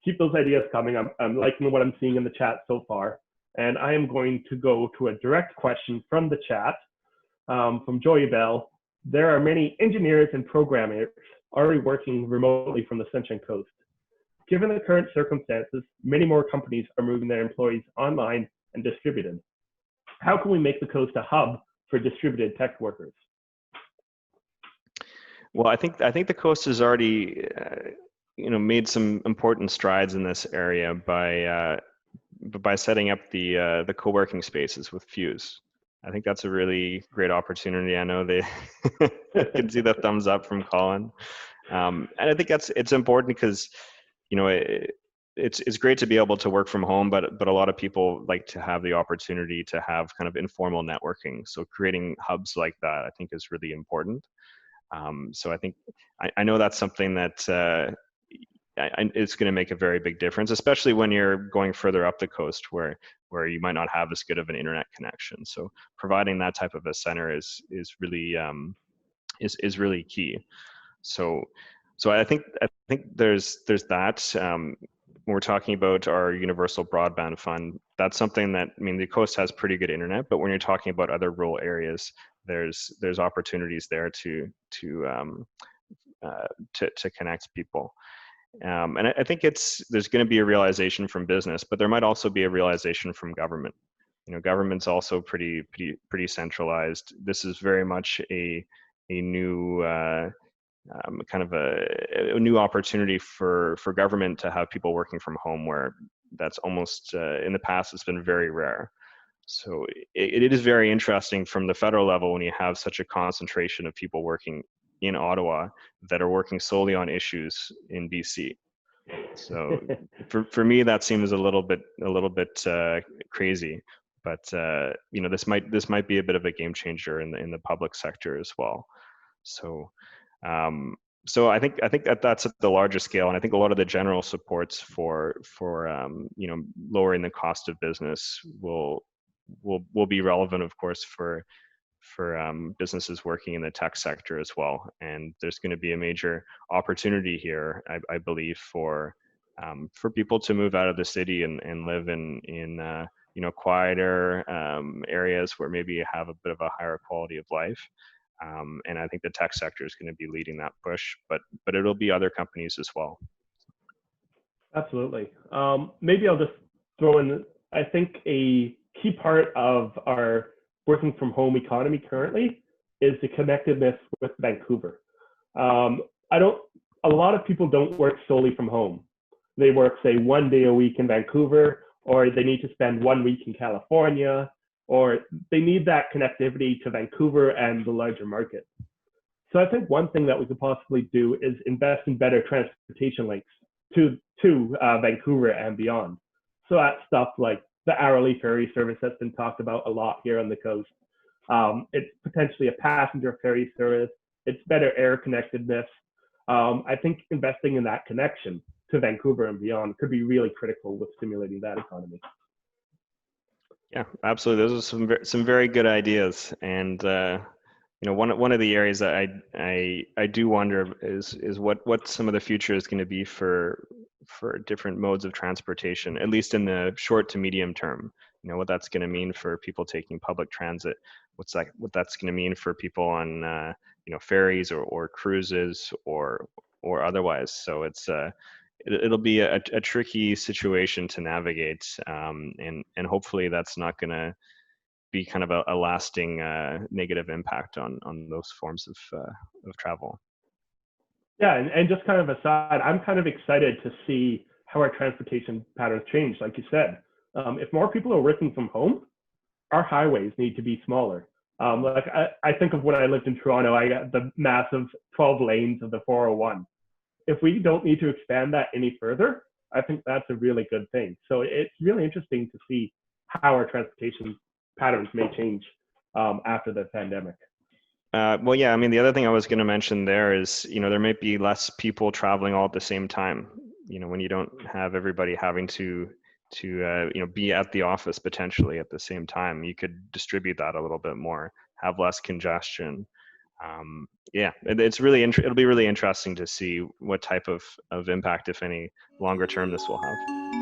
keep those ideas coming. I'm liking what I'm seeing in the chat so far. And I am going to go to a direct question from the chat from Joey Bell. There are many engineers and programmers already working remotely from the Sunshine Coast. Given the current circumstances, many more companies are moving their employees online and distributed. How can we make the coast a hub for distributed tech workers? Well, I think the coast has already, made some important strides in this area by setting up the co-working spaces with Fuse. I think that's a really great opportunity. I know they I can see the thumbs up from Colin, and I think it's important because it's great to be able to work from home, but a lot of people like to have the opportunity to have kind of informal networking. So creating hubs like that, I think, is really important. So I think I know that's something that it's going to make a very big difference, especially when you're going further up the coast where you might not have as good of an internet connection. So providing that type of a center is really really key. So I think there's that. When we're talking about our universal broadband fund, that's something that, the coast has pretty good internet, but when you're talking about other rural areas, there's opportunities there to connect people. And I think there's going to be a realization from business, but there might also be a realization from government. Government's also pretty centralized. This is very much a new kind of a new opportunity for government to have people working from home, where that's almost in the past it's been very rare. So it is very interesting from the federal level when you have such a concentration of people working in Ottawa that are working solely on issues in BC. So for me, that seems a little bit crazy, but this might be a bit of a game changer in the public sector as well. So I think that's at the larger scale, and I think a lot of the general supports for lowering the cost of business will be relevant, of course, for businesses working in the tech sector as well. And there's going to be a major opportunity here, I believe, for people to move out of the city and live in quieter areas where maybe you have a bit of a higher quality of life. And I think the tech sector is going to be leading that push, but it'll be other companies as well. Absolutely. Maybe I'll just throw in, I think a key part of our working from home economy currently is the connectedness with Vancouver. A lot of people don't work solely from home. They work, say, 1 day a week in Vancouver, or they need to spend 1 week in California, or they need that connectivity to Vancouver and the larger market. So I think one thing that we could possibly do is invest in better transportation links to Vancouver and beyond. So that's stuff like the hourly ferry service that's been talked about a lot here on the coast. It's potentially a passenger ferry service. It's better air connectedness. I think investing in that connection to Vancouver and beyond could be really critical with stimulating that economy. Yeah, absolutely. Those are some very good ideas, and one of the areas that I do wonder is what some of the future is going to be for different modes of transportation, at least in the short to medium term. What that's going to mean for people taking public transit, what that's going to mean for people on ferries or cruises or otherwise. So it'll be a tricky situation to navigate, and hopefully that's not going to be kind of a lasting negative impact on those forms of travel. Yeah, and just kind of aside, I'm kind of excited to see how our transportation patterns change. Like you said, if more people are working from home, our highways need to be smaller. Like I think of when I lived in Toronto, I got the massive 12 lanes of the 401. If we don't need to expand that any further, I think that's a really good thing. So it's really interesting to see how our transportation patterns may change after the pandemic. Well, yeah, the other thing I was going to mention there is, there might be less people traveling all at the same time. When you don't have everybody having to be at the office potentially at the same time, you could distribute that a little bit more, have less congestion. Yeah, it's really it'll be really interesting to see what type of impact, if any, longer term this will have.